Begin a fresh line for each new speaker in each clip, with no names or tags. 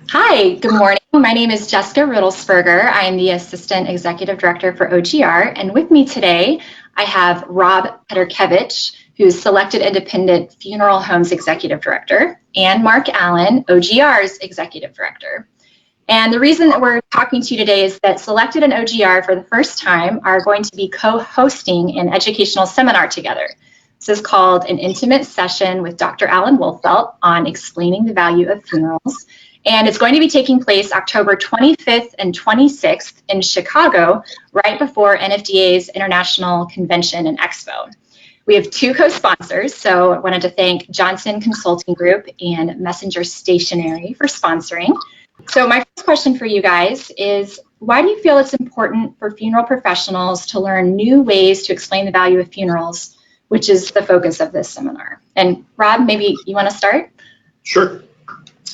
Hi, good morning. My name is Jessica Riddlesperger. I am the Assistant Executive Director for OGR, and with me today I have Rob Paterkiewicz, who's Selected Independent Funeral Homes Executive Director, and Mark Allen, OGR's Executive Director. And the reason that we're talking to you today is that Selected and OGR for the first time are going to be co-hosting an educational seminar together. This is called An Intimate Session with Dr. Wolfe Alt on Explaining the Value of Funerals. And it's going to be taking place October 25th and 26th in Chicago, right before NFDA's International Convention and Expo. We have two co-sponsors, so I wanted to thank Johnson Consulting Group and Messenger Stationery for sponsoring. So my first question for you guys is, why do you feel it's important for funeral professionals to learn new ways to explain the value of funerals, which is the focus of this seminar? And Rob, maybe you want to start?
Sure.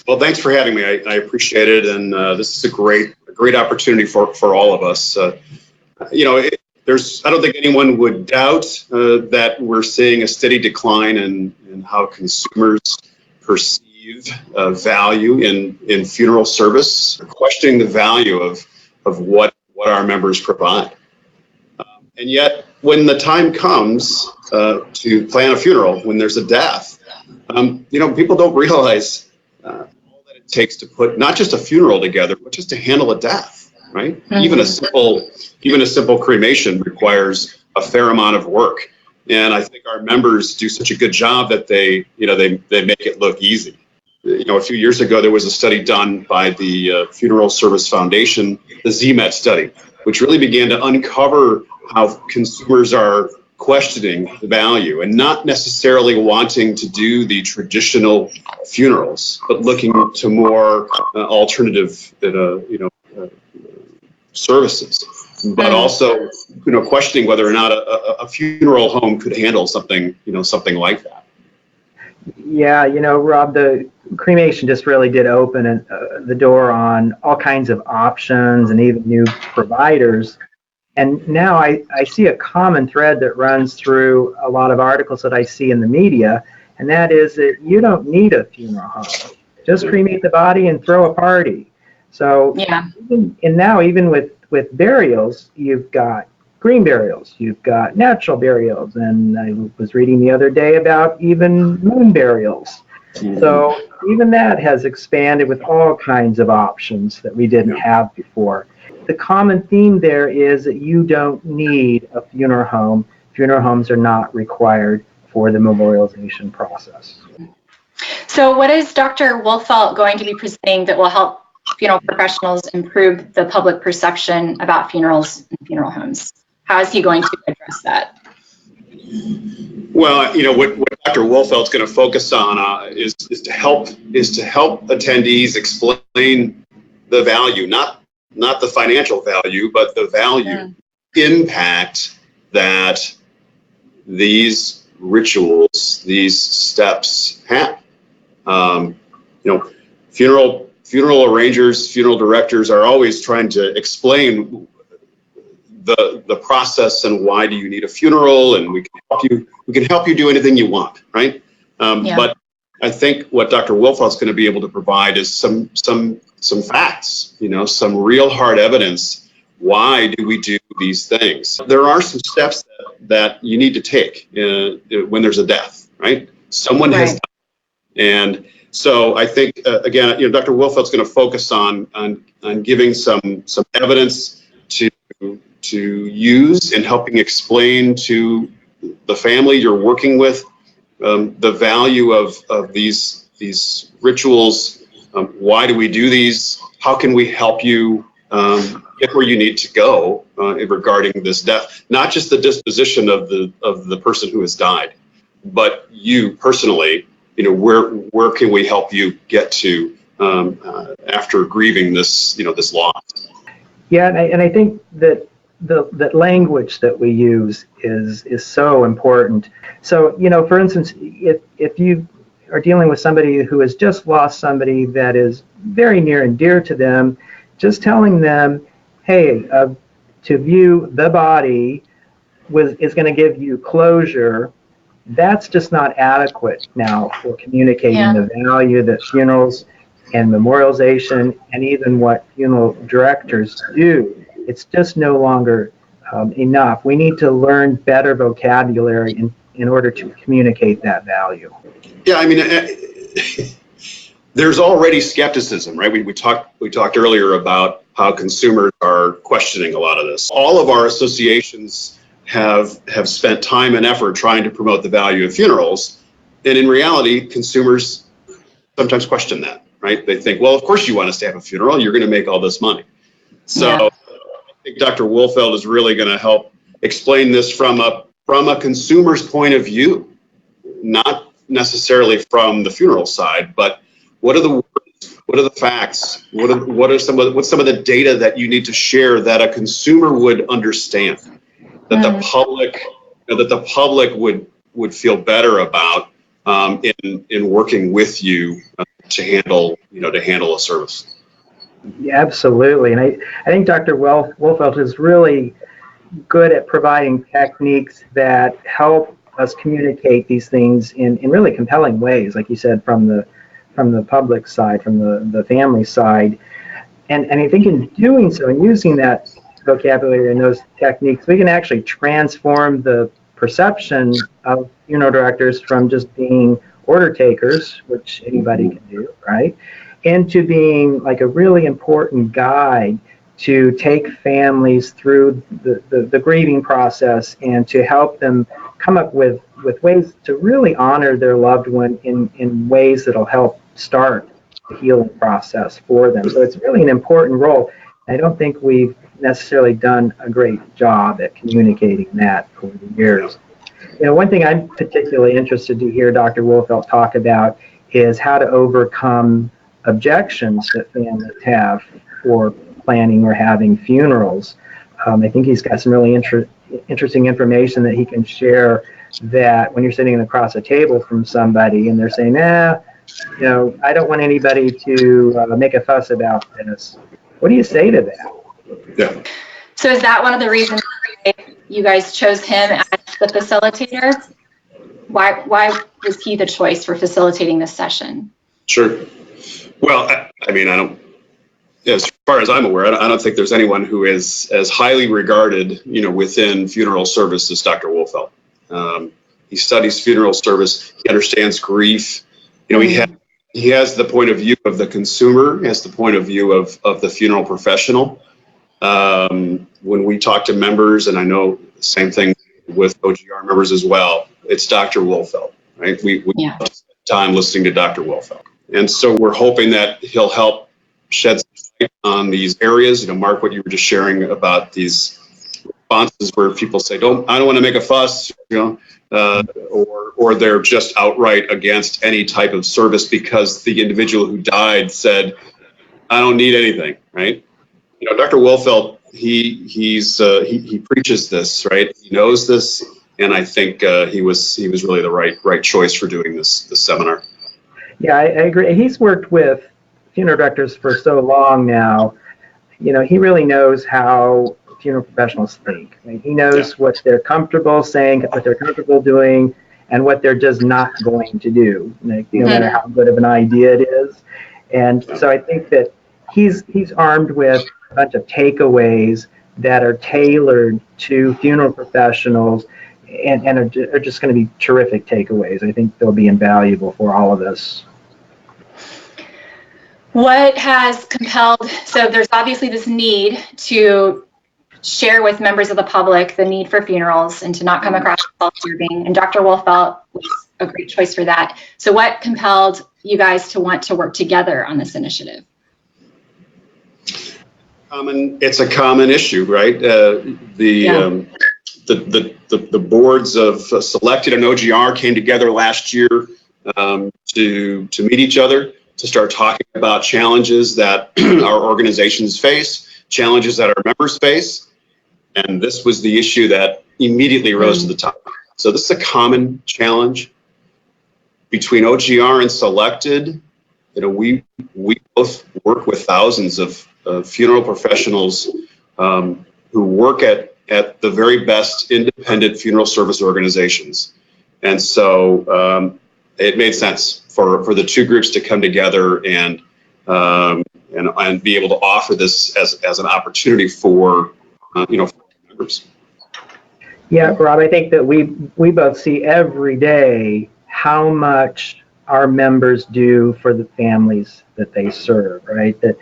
Well, thanks for having me. I appreciate it, and this is a great opportunity for all of us. I don't think anyone would doubt that we're seeing a steady decline in how consumers perceive value in funeral service, questioning the value of what our members provide. And yet, when the time comes to plan a funeral, when there's a death, people don't realize all that it takes to put not just a funeral together, but just to handle a death, right? Mm-hmm. Even a simple cremation requires a fair amount of work. And I think our members do such a good job that they make it look easy. A few years ago, there was a study done by the Funeral Service Foundation, the ZMET study, which really began to uncover how consumers are questioning the value and not necessarily wanting to do the traditional funerals, but looking to more alternative, services. But also, questioning whether or not a funeral home could handle something like that.
Yeah, Rob, the cremation just really did open the door on all kinds of options and even new providers. And now I see a common thread that runs through a lot of articles that I see in the media, and that is that you don't need a funeral home. Just cremate the body and throw a party. So, yeah. And now even with burials, you've got green burials, you've got natural burials, and I was reading the other day about even moon burials. Mm-hmm. So even that has expanded with all kinds of options that we didn't have before. The common theme there is that you don't need a funeral home. Funeral homes are not required for the memorialization process.
So what is Dr. Wolfe Alt going to be presenting that will help funeral professionals improve the public perception about funerals and funeral homes? How is he going to address that?
Well, what Dr. Wolfe Alt is going to focus on is to help attendees explain the value, not the financial value, but the value impact that these rituals, these steps have. Funeral arrangers, funeral directors are always trying to explain the process and why do you need a funeral, and we can help you do anything you want, right? But I think what Dr. Wolfe Alt is going to be able to provide is some facts, some real hard evidence. Why do we do these things? There are some steps that you need to take when there's a death, right? Someone has died. And so I think, again, Dr. Wolfe Alt is going to focus on giving some evidence to use and helping explain to the family you're working with the value of these rituals. Why do we do these? How can we help you get where you need to go regarding this death? Not just the disposition of the person who has died, but you personally. Where can we help you get to after grieving this loss?
Yeah, and I think that that language that we use is so important. So, for instance, if you are dealing with somebody who has just lost somebody that is very near and dear to them, just telling them, hey, to view the body is going to give you closure, that's just not adequate now for communicating the value that funerals and memorialization and even what funeral directors do. It's just no longer enough. We need to learn better vocabulary in order to communicate that value.
Yeah, I mean, there's already skepticism, right? We talked earlier about how consumers are questioning a lot of this. All of our associations have spent time and effort trying to promote the value of funerals, and in reality, consumers sometimes question that, right? They think, well, of course you want us to have a funeral. You're going to make all this money. So
Yeah.
I think Dr. Wolfe Alt is really going to help explain this from a consumer's point of view, not necessarily from the funeral side, but what are the words, what are the facts, what's some of the data that you need to share that a consumer would understand, that the public would feel better about in working with you to handle a service.
Yeah, absolutely. And I think Dr. Wolfe Alt is really good at providing techniques that help us communicate these things in really compelling ways, like you said, from the public side, from the family side. And I think in doing so, and using that vocabulary and those techniques, we can actually transform the perception of funeral directors from just being order takers, which anybody can do, right, into being like a really important guide to take families through the grieving process and to help them come up with ways to really honor their loved one in ways that'll help start the healing process for them. So it's really an important role. I don't think we've necessarily done a great job at communicating that over the years. You know, one thing I'm particularly interested to hear Dr. Wolfe Alt talk about is how to overcome objections that families have for planning or having funerals. I think he's got some really interesting information that he can share, that when you're sitting across a table from somebody and they're saying, you know, I don't want anybody to make a fuss about this. What do you say to that?
Yeah.
So is that one of the reasons you guys chose him as the facilitator? Why was he the choice for facilitating this session?
Sure. Well, I mean, as far as I'm aware, I don't think there's anyone who is as highly regarded, within funeral service as Dr. Wolfe Alt. He studies funeral service. He understands grief. He has the point of view of the consumer. He has the point of view of the funeral professional. When we talk to members, and I know the same thing with OGR members as well, it's Dr. Wolfe Alt, right? We spend time listening to Dr. Wolfe Alt. And so we're hoping that he'll help shed some light on these areas. Mark, what you were just sharing about these responses where people say, I don't want to make a fuss, or they're just outright against any type of service because the individual who died said, I don't need anything, right? Dr. Wolfe Alt, he preaches this, right? He knows this, and I think he was really the right choice for doing this seminar.
Yeah, I agree. He's worked with funeral directors for so long now. He really knows how funeral professionals think. Right? He knows what they're comfortable saying, what they're comfortable doing, and what they're just not going to do, no matter how good of an idea it is. And so I think that he's armed with a bunch of takeaways that are tailored to funeral professionals and are just going to be terrific takeaways. I think they'll be invaluable for all of us.
What has compelled, so there's obviously this need to share with members of the public the need for funerals and to not come across as self-serving, and Dr. Wolfe Alt was a great choice for that. So what compelled you guys to want to work together on this initiative?
It's a common issue, right? The boards of Selected and OGR came together last year to meet each other, to start talking about challenges that our organizations face, challenges that our members face, and this was the issue that immediately rose to the top. So this is a common challenge between OGR and Selected. We both work with thousands of funeral professionals who work at the very best independent funeral service organizations, and so it made sense for the two groups to come together and and be able to offer this as an opportunity for for members.
Yeah, Rob, I think that we both see every day how much our members do for the families that they serve, right? That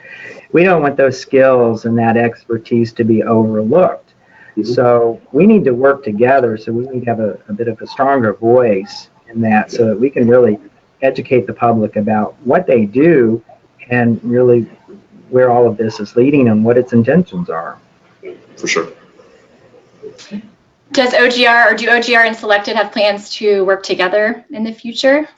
we don't want those skills and that expertise to be overlooked.
Mm-hmm.
So we need to work together. So we need to have a bit of a stronger voice in that, so that we can really educate the public about what they do and really where all of this is leading and what its intentions are.
For sure.
Does OGR or do OGR and Selected have plans to work together in the future?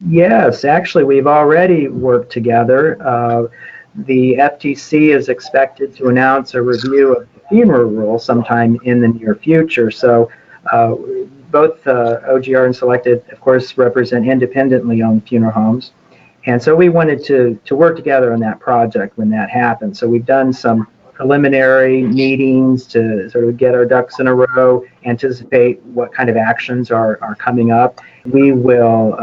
Yes, actually, we've already worked together. The FTC is expected to announce a review of the funeral rule sometime in the near future. So both OGR and Selected, of course, represent independently owned funeral homes. And so we wanted to work together on that project when that happened. So we've done some preliminary meetings to sort of get our ducks in a row, anticipate what kind of actions are coming up. We will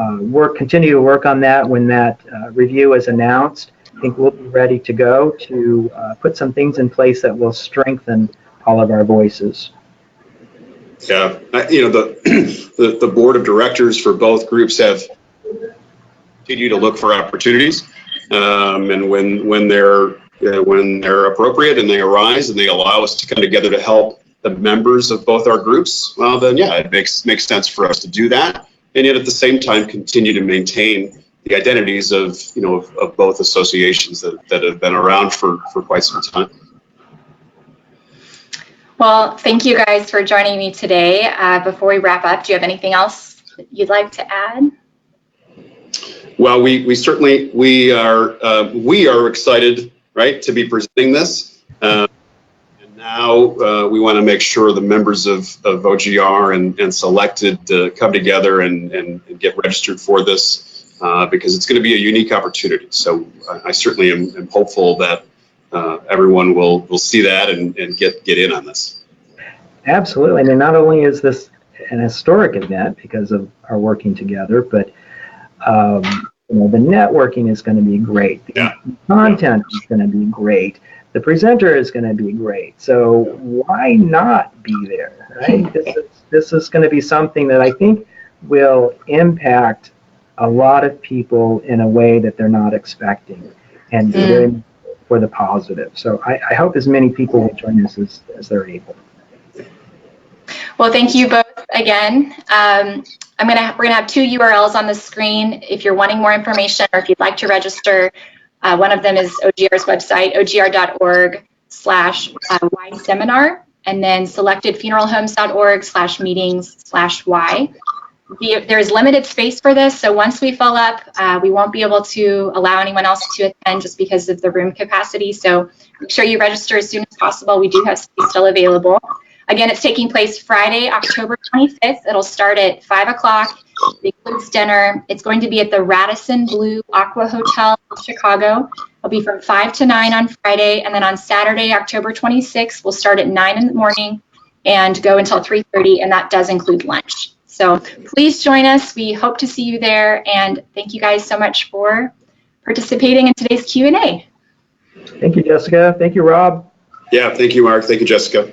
continue to work on that when that review is announced. I think we'll be ready to go to put some things in place that will strengthen all of our voices.
Yeah, the board of directors for both groups have continued to look for opportunities, and when they're appropriate and they arise and they allow us to come together to help the members of both our groups, well then yeah, it makes sense for us to do that, and yet at the same time continue to maintain the identities of of both associations that have been around for quite some time.
Well, thank you guys for joining me today. Before we wrap up, do you have anything else that you'd like to add?
Well, we are excited, right, to be presenting this. And now we want to make sure the members of OGR and Selected come together and get registered for this because it's going to be a unique opportunity. So I certainly am hopeful that everyone will see that and get in on this.
Absolutely. I mean, not only is this an historic event because of our working together, but the networking is going to be great. The content is going to be great. The presenter is going to be great. So why not be there, right? This is going to be something that I think will impact a lot of people in a way that they're not expecting, and very for the positive. So I hope as many people will join us as they're able.
Well, thank you both again. We're gonna have two URLs on the screen if you're wanting more information or if you'd like to register. One of them is OGR's website, ogr.org/Y-seminar, and then selectedfuneralhomes.org/meetings/Y. There's limited space for this, so once we fill up, we won't be able to allow anyone else to attend just because of the room capacity. So make sure you register as soon as possible. We do have space still available. Again, it's taking place Friday, October 25th. It'll start at 5 o'clock. It includes dinner. It's going to be at the Radisson Blue Aqua Hotel in Chicago. It'll be from 5 to 9 on Friday, and then on Saturday, October 26th, we'll start at 9 in the morning and go until 3:30, and that does include lunch. So please join us. We hope to see you there, and thank you guys so much for participating in today's Q&A.
Thank you, Jessica. Thank you, Rob.
Yeah, thank you, Mark. Thank you, Jessica.